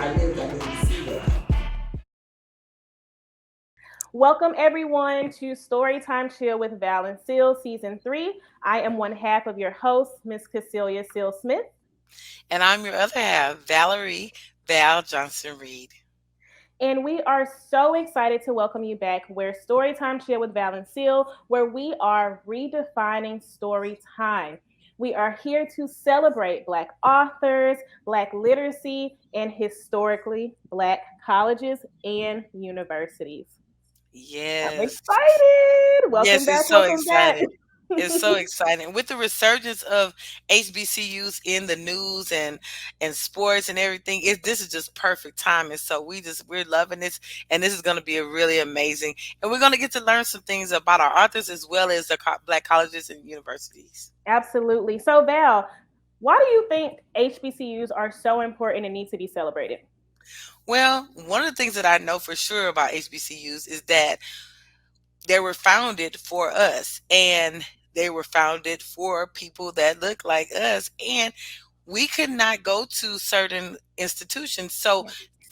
I didn't see that. Welcome everyone to Storytime Chill with Val and SIL Season 3. I am one half of your host, Miss Cecilia Seal Smith. And I'm your other half, Valerie Val Johnson Reed. And we are so excited to welcome you back where Storytime Chill with Val and SIL, where we are redefining story time. We are here to celebrate Black authors, Black literacy, and historically Black colleges and universities. I'm Yes. excited. Welcome Yes, back. it's so Welcome back. exciting. It's so exciting. With the resurgence of HBCUs in the news and sports and everything, this is just perfect timing. So we're loving this, and this is going to be a really amazing. And we're going to get to learn some things about our authors as well as the Black colleges and universities. Absolutely. So, Val, why do you think HBCUs are so important and need to be celebrated? Well, one of the things that I know for sure about HBCUs is that they were founded for us, and they were founded for people that look like us, and we could not go to certain institutions. So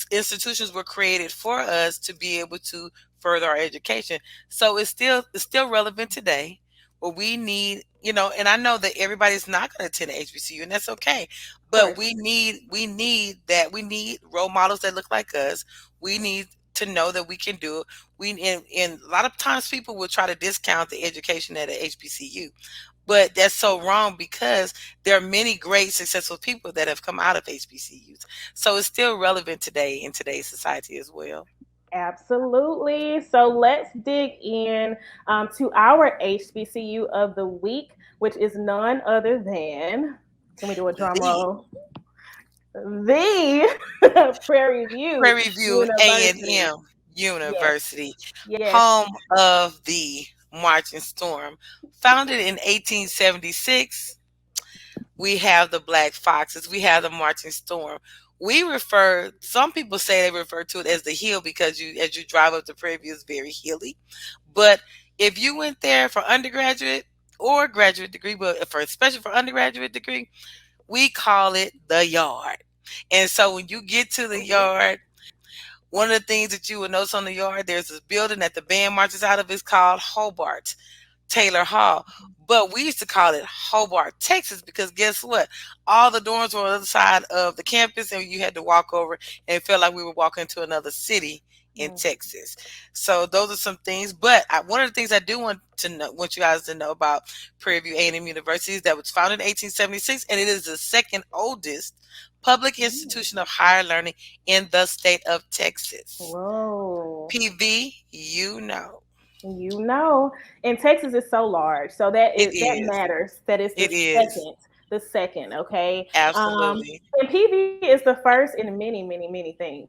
institutions were created for us to be able to further our education. So it's still relevant today. But we need, and I know that everybody's not going to attend a HBCU, and that's okay. Of But course. we need role models that look like us. We need to know that we can do it. And a lot of times people will try to discount the education at a HBCU, but that's so wrong because there are many great successful people that have come out of HBCUs. So it's still relevant today in today's society as well. Absolutely. So let's dig in to our HBCU of the week, which is none other than, can we do a drum The roll? The Prairie View Prairie View University. A&M Yes, University, yes. home of the Marching Storm. Founded in 1876, we have the Black Foxes, we have the Marching Storm. Some people say they refer to it as the hill because as you drive up the Prairie View, it's very hilly. But if you went there for undergraduate or graduate degree, but especially for undergraduate degree, we call it the yard. And so when you get to the Mhm. yard, one of the things that you will notice on the yard, there's this building that the band marches out of. It's called Hobart Taylor Hall. But we used to call it Hobart, Texas, because guess what? All the dorms were on the other side of the campus, and you had to walk over, and it felt like we were walking to another city in Mm. Texas. So those are some things. But one of the things I do want you guys to know about Prairie View A&M University is that it was founded in 1876, and it is the second oldest public Mm. institution of higher learning in the state of Texas. Whoa. PV, you know. You know, and Texas is so large, so It that is. matters. That is It is. the second, okay. Absolutely. And PV is the first in many, many, many things.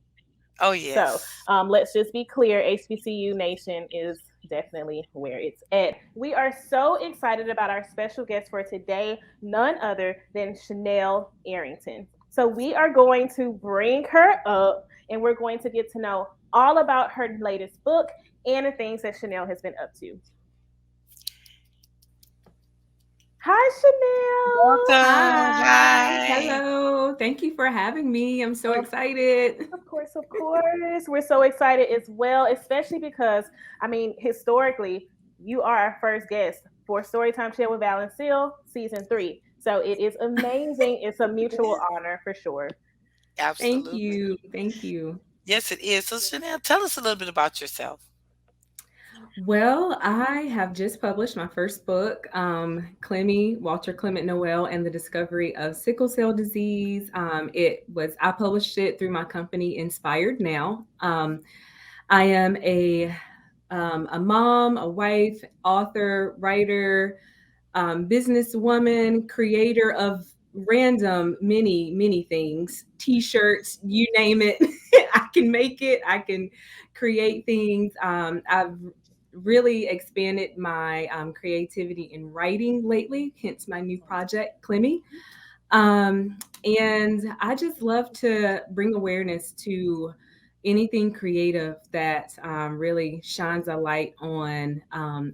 Oh, So, yes. let's just be clear: HBCU Nation is definitely where it's at. We are so excited about our special guest for today, none other than Chanel Arrington. So we are going to bring her up, and we're going to get to know all about her latest book and the things that Chanel has been up to. Hi, Chanel. Welcome. Hi. Hi. Hello. Thank you for having me. I'm so Of, excited. of course, of course. We're so excited as well, especially because, I mean, historically, you are our first guest for Storytime Share with Val and Seal, Season 3. So it is amazing. It's a mutual honor for sure. Thank Absolutely. you. Thank you. Yes, it is. So, Chanel, tell us a little bit about yourself. Well, I have just published my first book, Clemmie, Walter Clement Noel, and the Discovery of Sickle Cell Disease. I published it through my company, Inspired Now. I am a mom, a wife, author, writer, businesswoman, creator of random many things, t-shirts, you name it. I can make it. I can create things. I've really expanded my creativity in writing lately, hence my new project, Clemmie. And I just love to bring awareness to anything creative that really shines a light on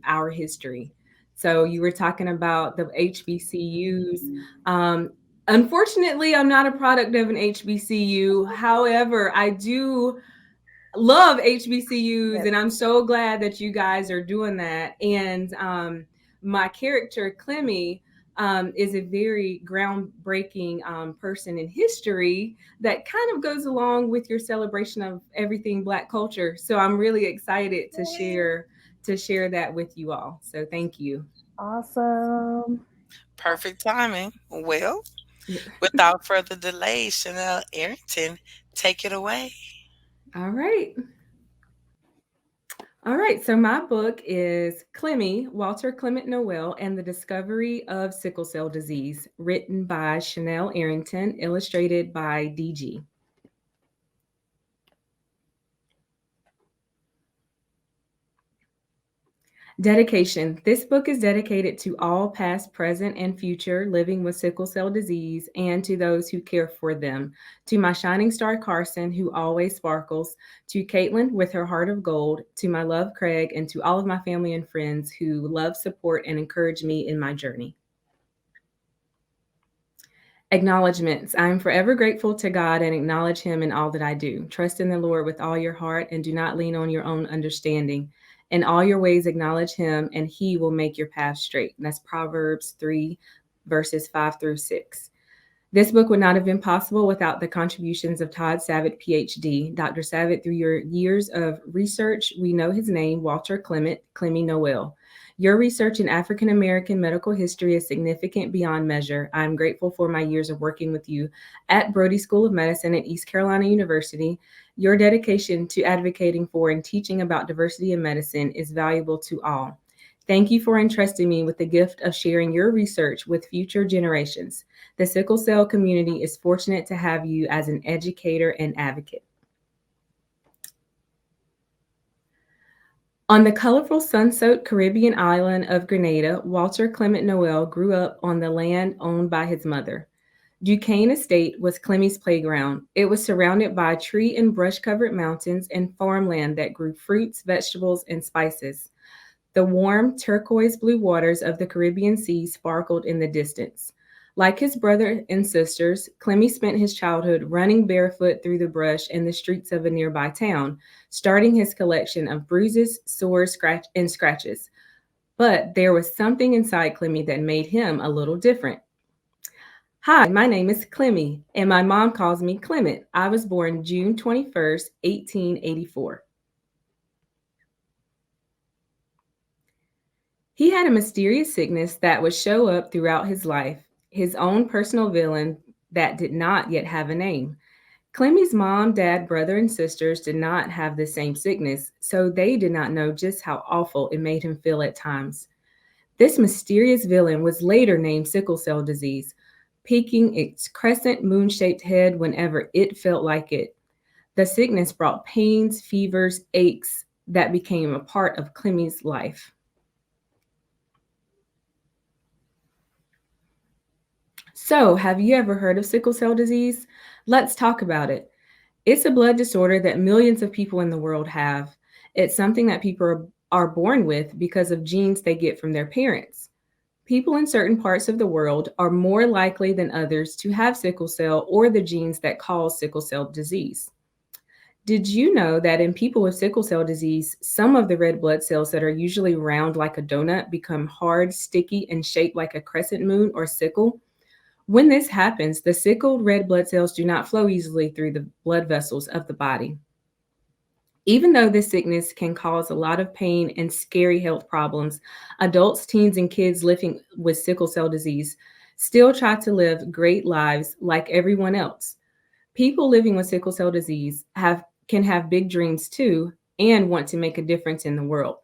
our history. So you were talking about the HBCUs. Unfortunately, I'm not a product of an HBCU. However, I do love HBCUs, Yes. and I'm so glad that you guys are doing that. And my character, Clemmie, is a very groundbreaking person in history that kind of goes along with your celebration of everything Black culture. So I'm really excited to share that with you all. So thank you. Awesome. Perfect timing. Well, Yeah. without further delay, Chanel Arrington, take it away. All right. All right, so my book is Clemmie, Walter Clement Noel, and the Discovery of Sickle Cell Disease, written by Chanel Arrington, illustrated by DG. Dedication. This book is dedicated to all past, present, and future living with sickle cell disease and to those who care for them. To my shining star Carson, who always sparkles, to Caitlin with her heart of gold, to my love Craig, and to all of my family and friends who love, support, and encourage me in my journey. Acknowledgements. I am forever grateful to God and acknowledge Him in all that I do. Trust in the Lord with all your heart and do not lean on your own understanding. In all your ways, acknowledge Him, and He will make your path straight. And that's Proverbs 3, verses 5 through 6. This book would not have been possible without the contributions of Todd Savitt, PhD. Dr. Savitt, through your years of research, we know his name, Walter Clement, Clemmie Noel. Your research in African American medical history is significant beyond measure. I am grateful for my years of working with you at Brody School of Medicine at East Carolina University. Your dedication to advocating for and teaching about diversity in medicine is valuable to all. Thank you for entrusting me with the gift of sharing your research with future generations. The sickle cell community is fortunate to have you as an educator and advocate. On the colorful sun-soaked Caribbean island of Grenada, Walter Clement Noel grew up on the land owned by his mother. Duquesne Estate was Clemmie's playground. It was surrounded by tree and brush-covered mountains and farmland that grew fruits, vegetables, and spices. The warm, turquoise blue waters of the Caribbean Sea sparkled in the distance. Like his brother and sisters, Clemmie spent his childhood running barefoot through the brush and the streets of a nearby town, starting his collection of bruises, sores, and scratches. But there was something inside Clemmie that made him a little different. Hi, my name is Clemmie, and my mom calls me Clement. I was born June 21st, 1884. He had a mysterious sickness that would show up throughout his life, his own personal villain that did not yet have a name. Clemmie's mom, dad, brother, and sisters did not have the same sickness, so they did not know just how awful it made him feel at times. This mysterious villain was later named sickle cell disease, peeking its crescent moon shaped head whenever it felt like it. The sickness brought pains, fevers, aches that became a part of Clemmie's life. So, have you ever heard of sickle cell disease? Let's talk about it. It's a blood disorder that millions of people in the world have. It's something that people are born with because of genes they get from their parents. People in certain parts of the world are more likely than others to have sickle cell or the genes that cause sickle cell disease. Did you know that in people with sickle cell disease, some of the red blood cells that are usually round like a donut become hard, sticky, and shaped like a crescent moon or sickle? When this happens, the sickled red blood cells do not flow easily through the blood vessels of the body. Even though this sickness can cause a lot of pain and scary health problems, adults, teens, and kids living with sickle cell disease still try to live great lives like everyone else. People living with sickle cell disease can have big dreams too and want to make a difference in the world.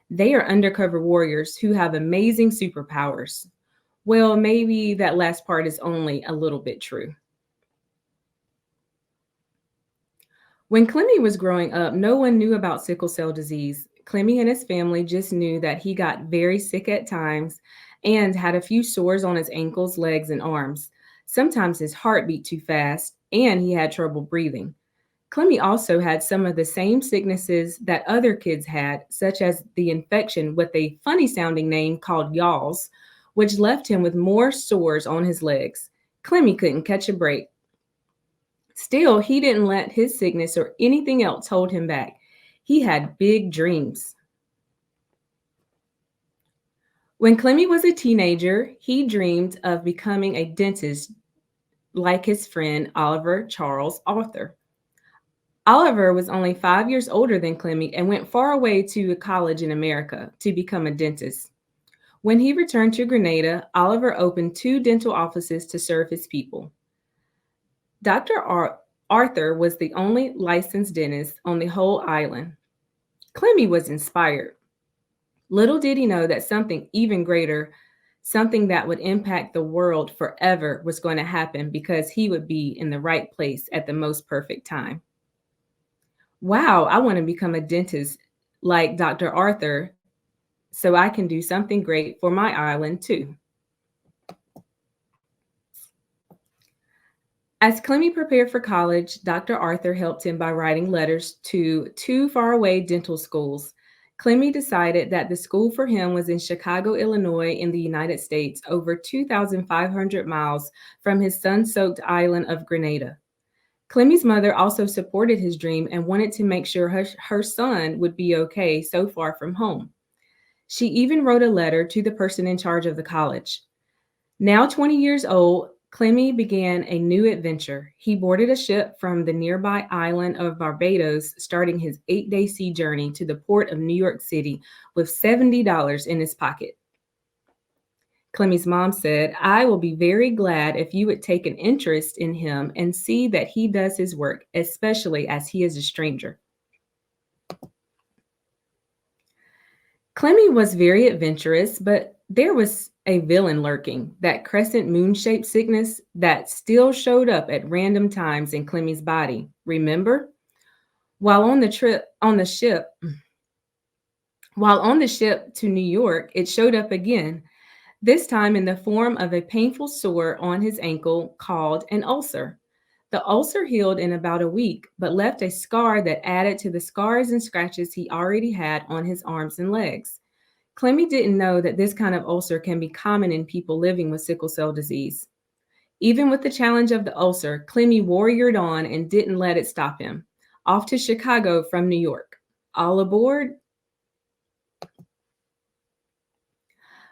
They are undercover warriors who have amazing superpowers. Well, maybe that last part is only a little bit true. When Clemmie was growing up, no one knew about sickle cell disease. Clemmie and his family just knew that he got very sick at times and had a few sores on his ankles, legs, and arms. Sometimes his heart beat too fast and he had trouble breathing. Clemmie also had some of the same sicknesses that other kids had, such as the infection with a funny sounding name called yaws, which left him with more sores on his legs. Clemmie couldn't catch a break. Still, he didn't let his sickness or anything else hold him back. He had big dreams. When Clemmie was a teenager, he dreamed of becoming a dentist like his friend Oliver Charles Arthur. Oliver was only 5 years older than Clemmie and went far away to a college in America to become a dentist. When he returned to Grenada, Oliver opened 2 dental offices to serve his people. Dr. Arthur was the only licensed dentist on the whole island. Clemmie was inspired. Little did he know that something even greater, something that would impact the world forever, was going to happen because he would be in the right place at the most perfect time. Wow, I want to become a dentist like Dr. Arthur so I can do something great for my island too. As Clemmie prepared for college, Dr. Arthur helped him by writing letters to 2 faraway dental schools. Clemmie decided that the school for him was in Chicago, Illinois, in the United States, over 2,500 miles from his sun-soaked island of Grenada. Clemmie's mother also supported his dream and wanted to make sure her son would be okay so far from home. She even wrote a letter to the person in charge of the college. Now 20 years old, Clemmie began a new adventure. He boarded a ship from the nearby island of Barbados, starting his 8-day sea journey to the port of New York City with $70 in his pocket. Clemmie's mom said, "I will be very glad if you would take an interest in him and see that he does his work, especially as he is a stranger." Clemmie was very adventurous, but there was a villain lurking, that crescent moon-shaped sickness that still showed up at random times in Clemmie's body. Remember? While on the ship to New York, it showed up again, this time in the form of a painful sore on his ankle called an ulcer. The ulcer healed in about a week, but left a scar that added to the scars and scratches he already had on his arms and legs. Clemmie didn't know that this kind of ulcer can be common in people living with sickle cell disease. Even with the challenge of the ulcer, Clemmie warriored on and didn't let it stop him. Off to Chicago from New York. All aboard?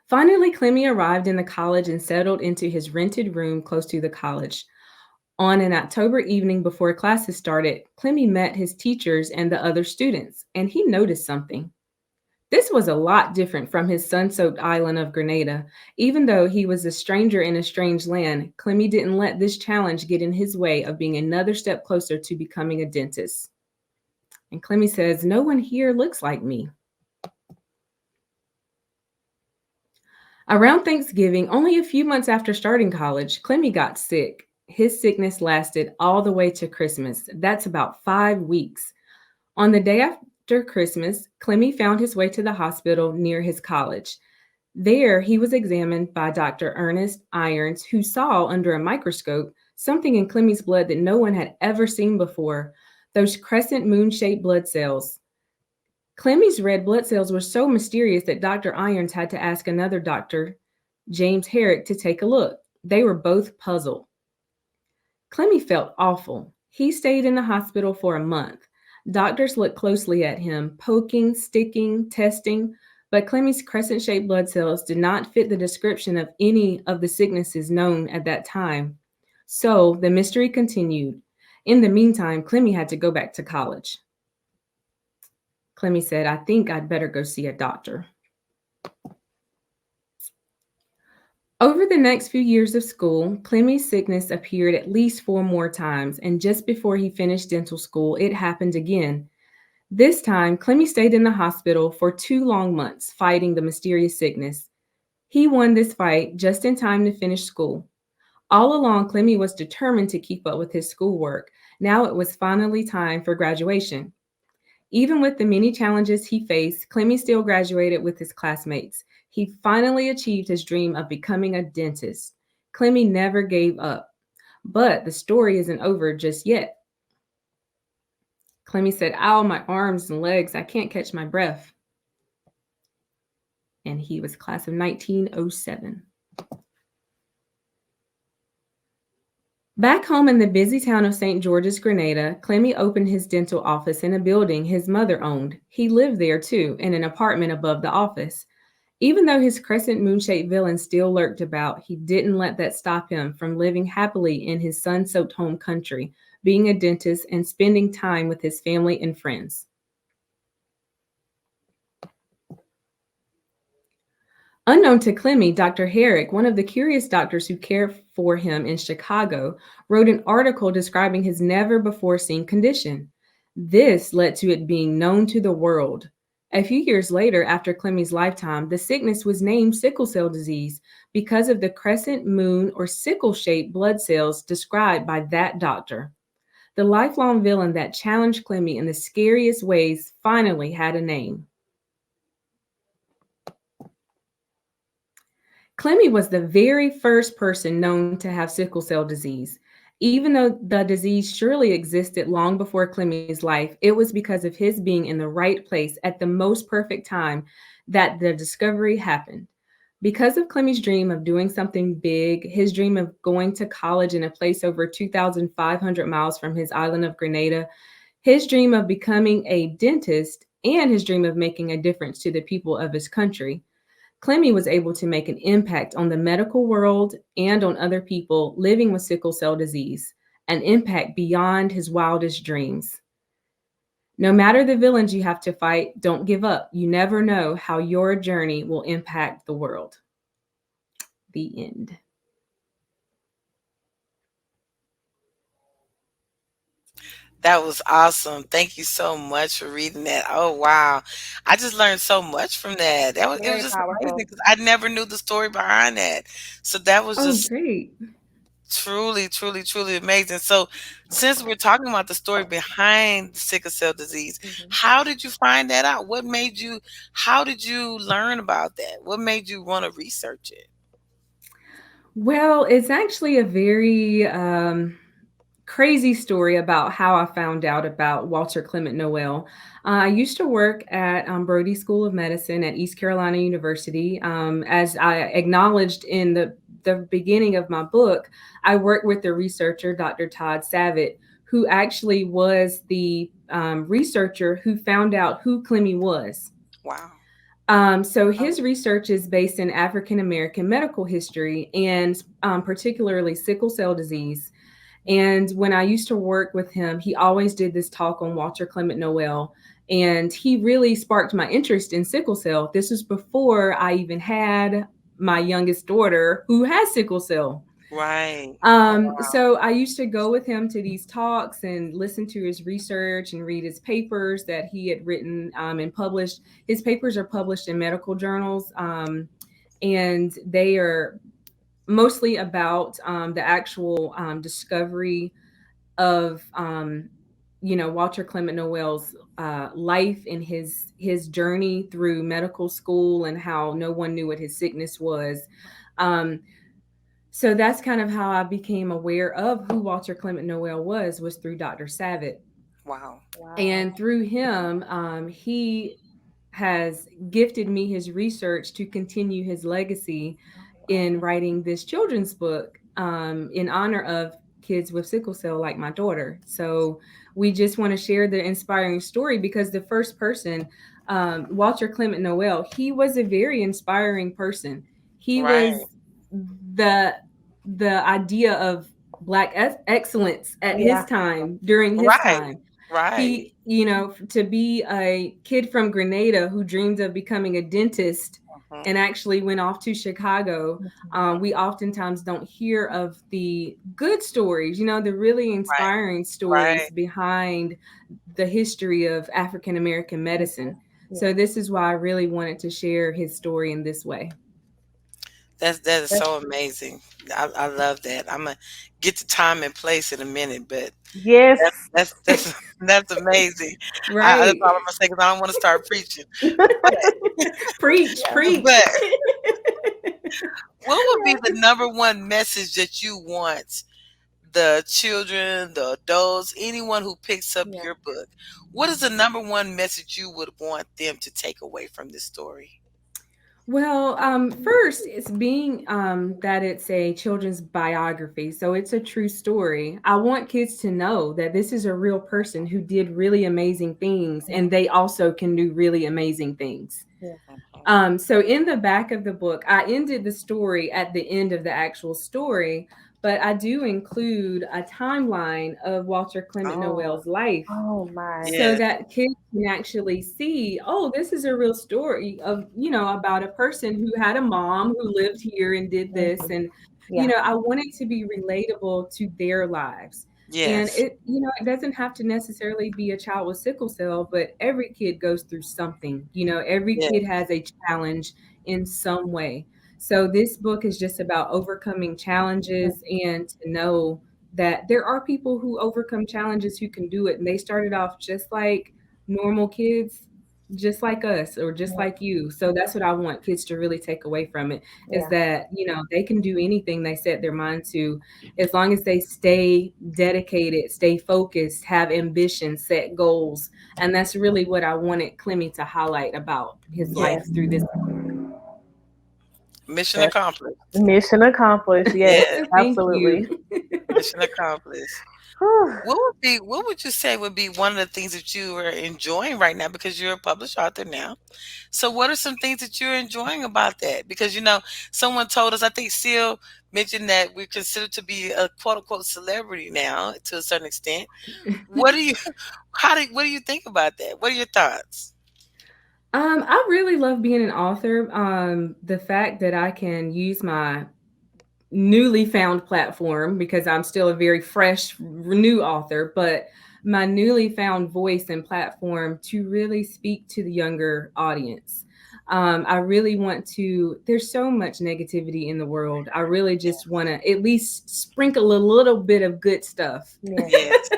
Finally, Clemmie arrived in the college and settled into his rented room close to the college. On an October evening before classes started, Clemmie met his teachers and the other students, and he noticed something. This was a lot different from his sun-soaked island of Grenada. Even though he was a stranger in a strange land, Clemmie didn't let this challenge get in his way of being another step closer to becoming a dentist. And Clemmie says, "No one here looks like me." Around Thanksgiving, only a few months after starting college, Clemmie got sick. His sickness lasted all the way to Christmas. That's about 5 weeks. On the day after Christmas, Clemmie found his way to the hospital near his college. There, he was examined by Dr. Ernest Irons, who saw under a microscope something in Clemmie's blood that no one had ever seen before, those crescent moon-shaped blood cells. Clemmie's red blood cells were so mysterious that Dr. Irons had to ask another doctor, James Herrick, to take a look. They were both puzzled. Clemmie felt awful. He stayed in the hospital for a month. Doctors looked closely at him, poking, sticking, testing, but Clemmie's crescent-shaped blood cells did not fit the description of any of the sicknesses known at that time. So the mystery continued. In the meantime, Clemmie had to go back to college. Clemmie said, "I think I'd better go see a doctor." Over the next few years of school, Clemmie's sickness appeared at least 4 more times, and just before he finished dental school, it happened again. This time, Clemmie stayed in the hospital for 2 long months, fighting the mysterious sickness. He won this fight just in time to finish school. All along, Clemmie was determined to keep up with his schoolwork. Now it was finally time for graduation. Even with the many challenges he faced, Clemmie still graduated with his classmates. He finally achieved his dream of becoming a dentist. Clemmie never gave up. But the story isn't over just yet. Clemmie said, "Ow, my arms and legs, I can't catch my breath." And he was class of 1907. Back home in the busy town of St. George's, Grenada, Clemmie opened his dental office in a building his mother owned. He lived there too, in an apartment above the office. Even though his crescent moon shaped villain still lurked about, he didn't let that stop him from living happily in his sun soaked home country, being a dentist and spending time with his family and friends. Unknown to Clemmie, Dr. Herrick, one of the curious doctors who cared for him in Chicago, wrote an article describing his never before seen condition. This led to it being known to the world. A few years later, after Clemmie's lifetime, the sickness was named sickle cell disease because of the crescent moon or sickle shaped blood cells described by that doctor. The lifelong villain that challenged Clemmie in the scariest ways finally had a name. Clemmie was the very first person known to have sickle cell disease. Even though the disease surely existed long before Clemmie's life, it was because of his being in the right place at the most perfect time that the discovery happened. Because of Clemmie's dream of doing something big, his dream of going to college in a place over 2,500 miles from his island of Grenada, his dream of becoming a dentist, and his dream of making a difference to the people of his country, Clemmie was able to make an impact on the medical world and on other people living with sickle cell disease, an impact beyond his wildest dreams. No matter the villains you have to fight, don't give up. You never know how your journey will impact the world. The end. That was awesome. Thank you so much for reading that. Oh wow. I just learned so much from that. It was Very just amazing powerful. because I never knew the story behind that. So that was Oh, just great. truly, truly, truly amazing. So since we're talking about the story behind sickle cell disease, Mhm. how did you find that out? What made you how did you learn about that? What made you want to research it? Well, it's actually a very crazy story about how I found out about Walter Clement Noel. I used to work at Brody School of Medicine at East Carolina University. As I acknowledged in the beginning of my book, I worked with the researcher, Dr. Todd Savitt, who actually was the researcher who found out who Clemmie was. Wow. So Oh, his research is based in African American medical history and particularly sickle cell disease. And when I used to work with him, he always did this talk on Walter Clement Noel. And he really sparked my interest in sickle cell. This was before I even had my youngest daughter who has sickle cell. Right. Oh wow. So I used to go with him to these talks and listen to his research and read his papers that he had written and published. His papers are published in medical journals, and they are mostly about the actual discovery of Walter Clement Noel's life and his journey through medical school and how no one knew what his sickness was. Um, so that's kind of how I became aware of who Walter Clement Noel was through Dr. Savitt. Wow. wow. And through him, he has gifted me his research to continue his legacy in writing this children's book in honor of kids with sickle cell like my daughter. So we just want to share the inspiring story because the first person, Walter Clement Noel, he was a very inspiring person. He Right. was the the idea of black excellence at his Yeah. time during his Right. time. Right. He, to be a kid from Grenada who dreamed of becoming a dentist Mhm. and actually went off to Chicago. Mhm. We oftentimes don't hear of the good stories, the really Right. inspiring Right. stories behind the history of African American medicine. Yeah. So this is why I really wanted to share his story in this way. That is That's so amazing. I love that. I'm gonna get the time and place in a minute, but yes. that's that's amazing. That's Right. all I'm gonna say because I don't want to start preaching. But Preach, preach. but what would be the number one message that you want the children, the adults, anyone who picks up Yeah. your book? What is the number one message you would want them to take away from this story? Well, first, it's being that it's a children's biography, so it's a true story. I want kids to know that this is a real person who did really amazing things, and they also can do really amazing things. Yeah. Mhm. So in the back of the book, I ended the story at the end of the actual story, but I do include a timeline of Walter Clement Oh, Noel's life Oh my. so yes, that kids can actually see, oh, this is a real story of, about a person who had a mom who lived here and did this. Mhm. And, Yeah. I want it to be relatable to their lives. And yes, it doesn't have to necessarily be a child with sickle cell, but every kid goes through something. Every yes. kid has a challenge in some way. So this book is just about overcoming challenges and to know that there are people who overcome challenges who can do it, and they started off just like normal kids, just like us or just Yeah. like you. So that's what I want kids to really take away from it, is Yeah. that they can do anything they set their mind to, as long as they stay dedicated, stay focused, have ambition, set goals. And that's really what I wanted Clemmy to highlight about his Yeah. life Yes. through this. Mission That's accomplished. mission accomplished. Yes, Yes, Thank you. absolutely. mission accomplished. Whew. What would you say would be one of the things that you are enjoying right now, because you're a published author now? So what are some things that you're enjoying about that? Because someone told us, I think Seal mentioned that we're considered to be a quote unquote celebrity now to a certain extent. What do you what do you think about that? What are your thoughts? I really love being an author. The fact that I can use my newly found platform, because I'm still a very fresh, new author, but my newly found voice and platform to really speak to the younger audience. I really want to, there's so much negativity in the world. I really just want to at least sprinkle a little bit of good stuff, Yeah. Yes.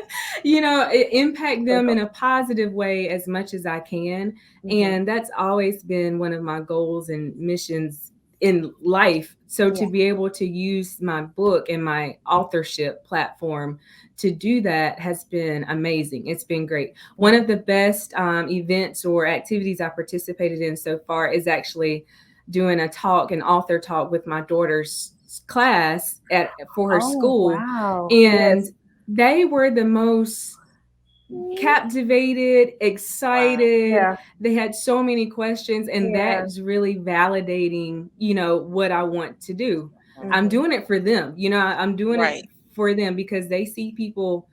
impact them in Sprinkle. a positive way as much as I can. Hmm. And that's always been one of my goals and missions in life. So Yeah. to be able to use my book and my authorship platform to do that has been amazing. It's been great. One Hmm. of the best events or activities I participated in so far is actually doing a talk, an author talk with my daughter's class for her Oh school. wow. And Yes. they were the most captivated, Wow. excited. Yeah. They had so many questions, and Yeah. that's really validating, what I want to do. I'm Hmm. doing it for them. I'm doing it Right. for them because they see people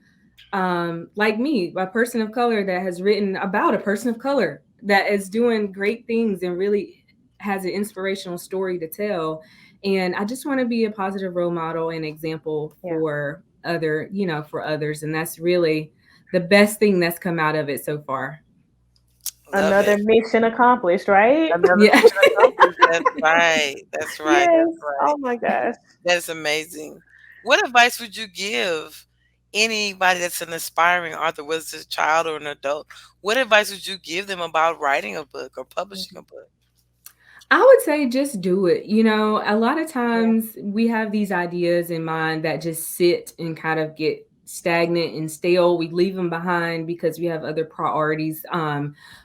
like me, a person of color that has written about a person of color that is doing great things and really has an inspirational story to tell. And I just want to be a positive role model and example Yeah. for others. And that's really the best thing that's come out of it so far. Love Another it. mission accomplished, right? Another Yeah. mission accomplished. That's right. That's right. Yes. That's right. Oh my gosh. That's amazing. What advice would you give anybody that's an aspiring author, whether it's a child or an adult? What advice would you give them about writing a book or publishing a book? I would say just do it. A lot of Yeah. times we have these ideas in mind that just sit and kind of get stagnant and stale. We leave them behind because we have other priorities,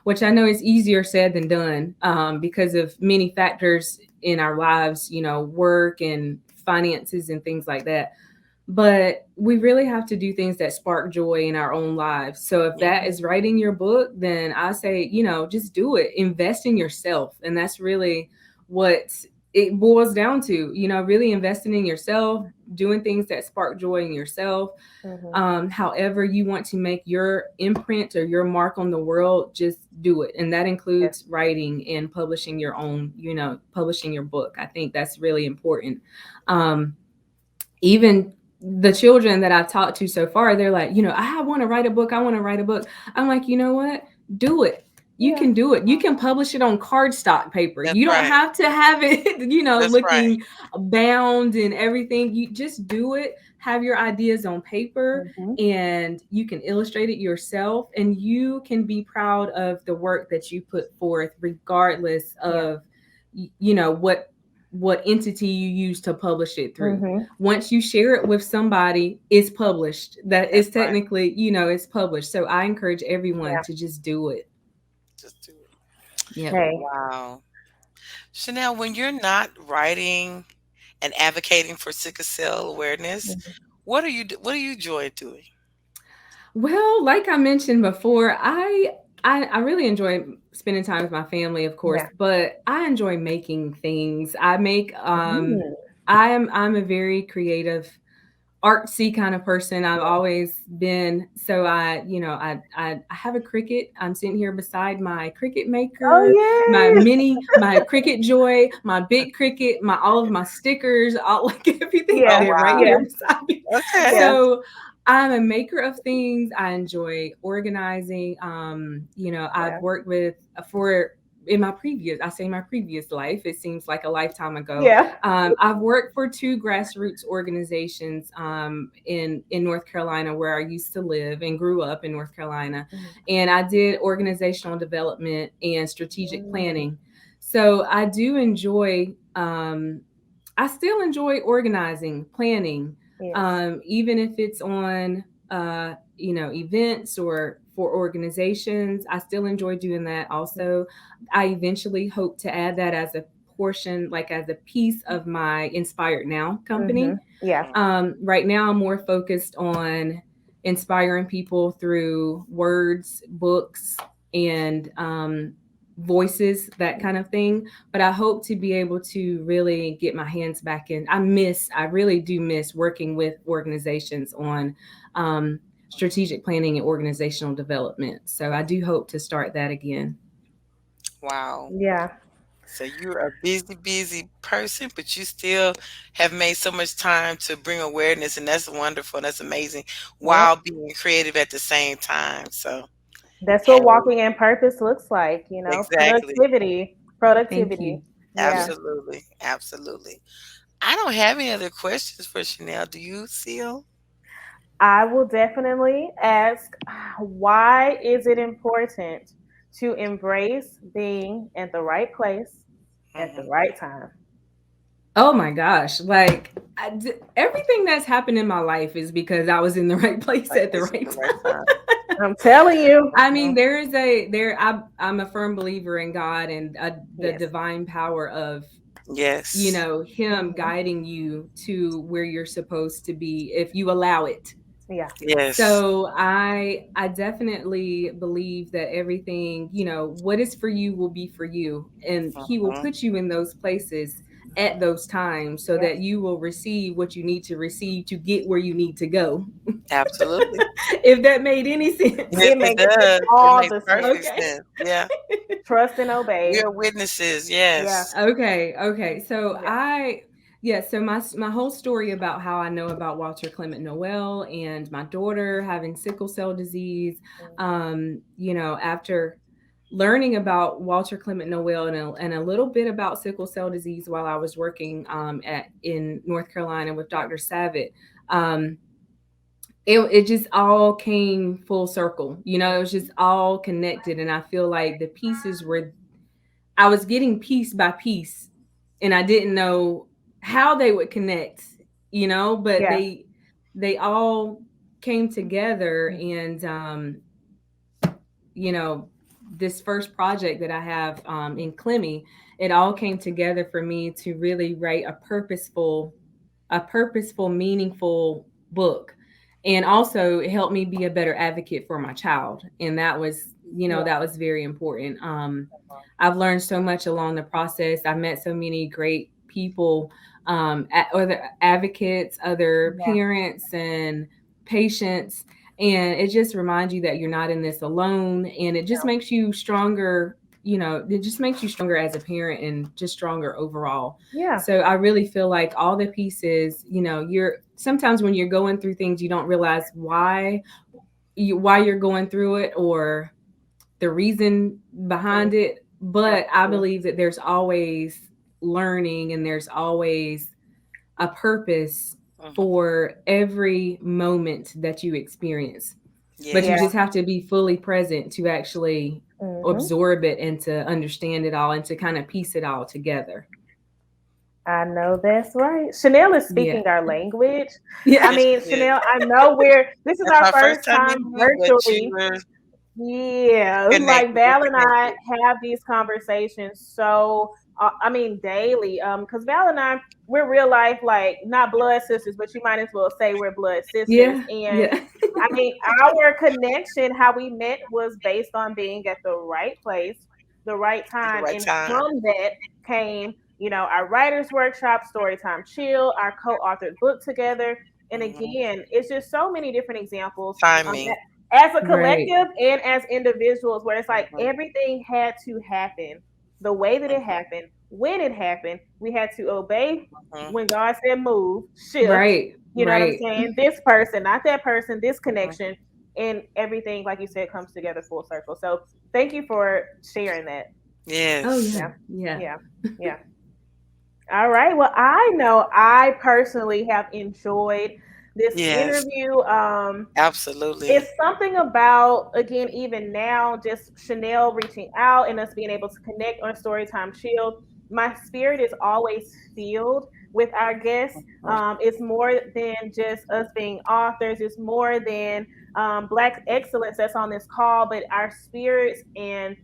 which I know is easier said than done, because of many factors in our lives, work and finances and things like that. But we really have to do things that spark joy in our own lives. So if Yeah, that is writing your book, then I say, just do it. Invest in yourself. And that's really what it boils down to, really investing in yourself, doing things that spark joy in yourself. Hmm. However you want to make your imprint or your mark on the world, just do it. And that Yes. includes writing and publishing your own, publishing your book. I think that's really important. Even the children that I've talked to so far, they're like, I want to write a book. I want to write a book. I'm like, you know what? Do it. You Yeah. can do it. You can publish it on cardstock paper. that's You don't right. have to have it, That's right. looking bound and everything. You just do it. Have your ideas on paper Hmm. and you can illustrate it yourself, and you can be proud of the work that you put forth regardless Yeah. of what entity you use to publish it through. Hmm. Once you share it with somebody, it's published. That That's is right. technically, it's published. So I encourage everyone Yeah. to just do it. Just do it. Yep. Hey. Wow. Chanel, when you're not writing and advocating for sickle cell awareness, Mhm. what do you enjoy doing? Well, like I mentioned before, I really enjoy spending time with my family, of course, Yeah. but I enjoy making things. I make Mm. I'm a very creative, artsy kind of person. I've always been. So I have a Cricut. I'm sitting here beside my Cricut maker, Oh my Cricut Joy, my big Cricut, my all of my stickers, all like everything. Oh, yeah. They're right wow. Yeah. here beside me. Okay. Yeah. So I'm a maker of things. I enjoy organizing. I've Yeah. worked with for in my previous, I say my previous life, it seems like a lifetime ago. Yeah. I've worked for two grassroots organizations in North Carolina, where I used to live and grew up in North Carolina, Mhm. and I did organizational development and strategic Mm. planning. So I do enjoy. I still enjoy organizing, planning, Yes. even if it's on events or for organizations. I still enjoy doing that. Also, I eventually hope to add that as a portion, like as a piece of my Inspired Now Hmm. company. Yeah. Right now, I'm more focused on inspiring people through words, books, and voices, that kind of thing. But I hope to be able to really get my hands back in. I really do miss working with organizations on strategic planning and organizational development. So I do hope to start that again. Wow. Yeah. So you're a busy, busy person, but you still have made so much time to bring awareness, and that's wonderful. That's amazing. Yep. While being creative at the same time. So, That's hey, what walking in purpose looks like, exactly. productivity. Thank you. Productivity. Yeah. Yeah. Absolutely. Absolutely. I don't have any other questions for Chanel. Do you, Seal? I will definitely ask, why is it important to embrace being in the right place at the Hmm. right time? Oh my gosh. Like everything that's happened in my life is because I was in the right place Like at the this at right the right time. time. I'm telling you. I Hmm. mean, I'm a firm believer in God and the Yes. divine power of, Yes. him Hmm. guiding you to where you're supposed to be if you allow it. Yeah. Yes. So I definitely believe that everything, what is for you will be for you, and he will Hmm. put you in those places at those times so Yep. that you will receive what you need to receive to get where you need to go. Absolutely. If that made any sense. Yes, It it makes does. It all makes the sense. perfect Okay. sense. Yeah. Trust and We obey. are witnesses. Yeah. Yes. Okay. So Yeah. so my whole story about how I know about Walter Clement Noel and my daughter having sickle cell disease, Mhm. after learning about Walter Clement Noel and a little bit about sickle cell disease while I was working at in North Carolina with Dr. Savitt, um, it just all came full circle. It was just all connected, and I feel like the pieces were I was getting piece by piece, and I didn't know how they would connect, but Yeah. they all came together, and you know, this first project that I have in Clemmie, it all came together for me to really write a purposeful, meaningful book. And also it helped me be a better advocate for my child. And Yeah. that was very important. I've learned so much along the process. I've met so many great people, other advocates, other Yeah. parents, and patients. And it just reminds you that you're not in this alone. And it just makes you stronger. It just makes you stronger as a parent and just stronger overall. Yeah. So I really feel like all the pieces, you're sometimes when you're going through things, you don't realize why you're going through it or the reason Mhm. behind it. But I Absolutely. believe that there's always learning and there's always a purpose Hmm. for every moment that you experience. But you Yeah. Yes. just have to be fully present to actually Hmm. absorb it and to understand it all and to kind of piece it all together. I know that's right. Chanel is Yeah. speaking our language. I Yeah. Yes, mean, she is. Chanel, I know this is That's our my first first time time meeting you, but you virtually. were Yeah, like connected. We're Val and I connected. have these conversations so I mean, daily. Because Val and I, we're real life, like not blood sisters, but you might as well say we're blood sisters. Yeah, And yeah. I mean, our connection, how we met, was based on being at the right place, the right At the time, right and time. from that came, our writers workshop, Storytime Chill, our co-authored book together. And Hmm. again, it's just so many different examples. Um, Timing. as a Right. collective and as individuals, where it's like Hmm. everything had to happen the way that it Hmm. happened, when it happened. We had to obey Hmm. when God said move, shift. Right. You know what I'm Right. saying? This person, not that person, this Hmm. connection, and everything, like you said, comes together full circle. So thank you for sharing that. Oh Yes. yeah. Yeah, Yeah. yeah, yeah. All right. Well, I know I personally have enjoyed this Yes. interview. Absolutely. It's something about, again, even now, just Chanel reaching out and us being able to connect on Storytime Shield. My spirit is always filled with our guests. Mhm. It's more than just us being authors. It's more than Black excellence that's on this call, but our spirits and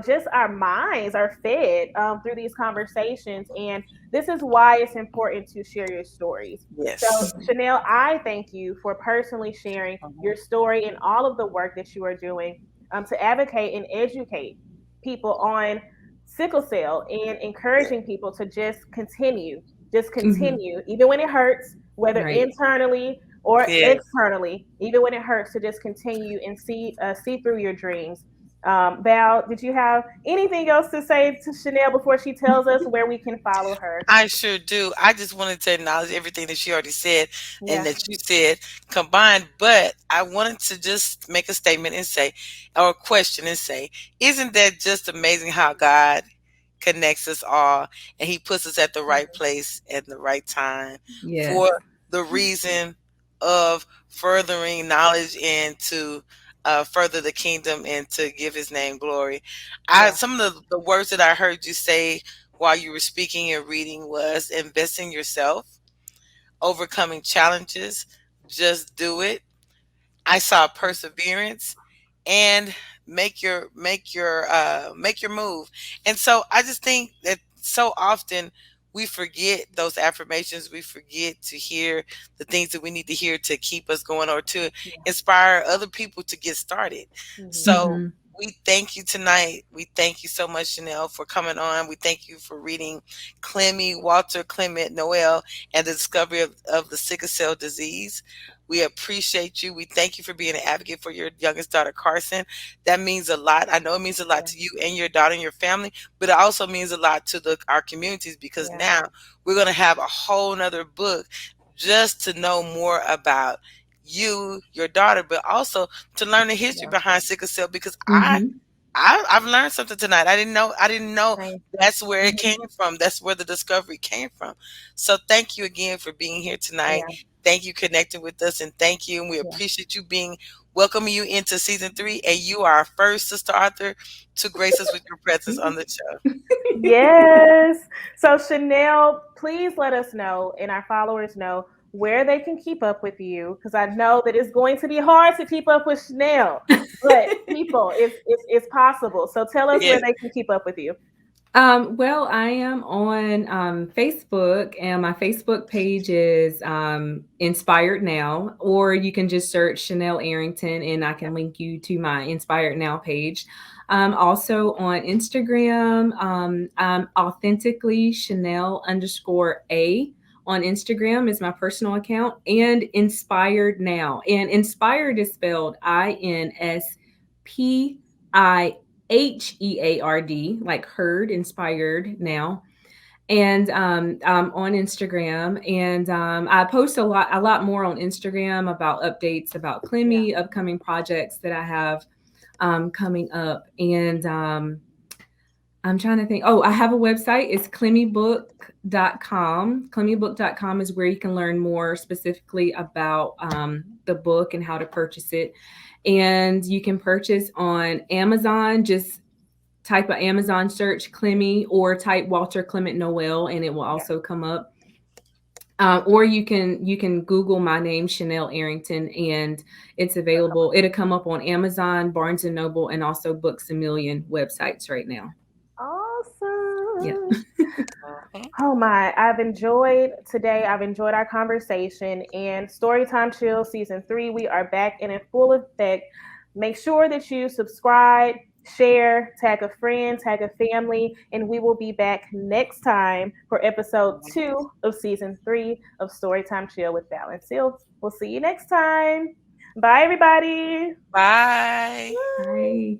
just our minds are fed through these conversations. And this is why it's important to share your stories. So, Yes. Mhm. Chanel, I thank you for personally sharing Mhm. your story and all of the work that you are doing to advocate and educate people on sickle cell and Yeah. encouraging people to just Mhm. continue, even when it hurts, whether Right. internally or Yes. externally, even when it hurts, to just continue and see through your dreams. Val, did you have anything else to say to Chanel before she tells us where we can follow her? I sure do. I just wanted to acknowledge everything that she already said and Yeah, that you said combined, but I wanted to just make a statement and say, or a question and say, isn't that just amazing how God connects us all and he puts us at the right place at the right time Yes. for the reason of furthering knowledge and to further the kingdom and to give his name glory. I yeah, some of the words that I heard you say while you were speaking and reading was invest in yourself, overcoming challenges, just do it. I saw perseverance and make your move. And so I just think that so often we forget those affirmations. We forget to hear the things that we need to hear to keep us going or to inspire other people to get started. hmm, So Mhm. we thank you tonight. We thank you so much, Chanel, for coming on. We thank you for reading Clemmie, Walter, Clement, Noel, and the discovery of the sickle cell disease. We appreciate you. We thank you for being an advocate for your youngest daughter, Carson. That means a lot. I know it means a lot yeah, to you and your daughter and your family, but it also means a lot to our communities because yeah, now we're going to have a whole nother book just to know more about you, your daughter, but also to learn the history yeah. behind sickle cell because Mhm. I've learned something tonight. I didn't know Same. that's where it Hmm. came from. That's where the discovery came from. So thank you again for being here tonight. Yeah, Thank you connecting with us and thank you. And we yeah. appreciate you being welcoming you into season 3. And you are our first sister author to grace us with your presence on the show. Yes. So, Chanel, please let us know and our followers know where they can keep up with you, because I know that it's going to be hard to keep up with Chanel, but people, it's possible. So, tell us Yeah. where they can keep up with you. Well, I am on Facebook, and my Facebook page is Inspired Now, or you can just search Chanel Arrington, and I Yeah. can link you to my Inspired Now page. Also on Instagram, I'm authentically Chanel underscore A on Instagram is my personal account, and Inspired Now. And Inspired is spelled INSPIHEARD, like heard, inspired now. And on Instagram, and I post a lot more on Instagram about updates about Yeah. Clemmie, upcoming projects that I have coming up. And I'm trying to think. Oh, I have a website. It's clemmiebook.com. Clemmiebook.com is where you can learn more specifically about the book and how to purchase it. And you can purchase on Amazon. Just type of Amazon search Clemmie or type Walter Clement Noel, and it will Yeah. also come up. Or you can Google my name, Chanel Arrington, and it's available. It'll come up on Amazon, Barnes and Noble, and also Books a Million websites right now. Awesome. Yeah. Mhm. Oh my, I've enjoyed today. I've enjoyed our conversation. And Storytime Chill Season 3, we are back and in full effect. Make sure that you subscribe, share, tag a friend, tag a family, and we will be back next time for episode 2 of Season 3 of Storytime Chill with Val SIL. We'll see you next time. Bye, everybody. Bye. Bye. Bye.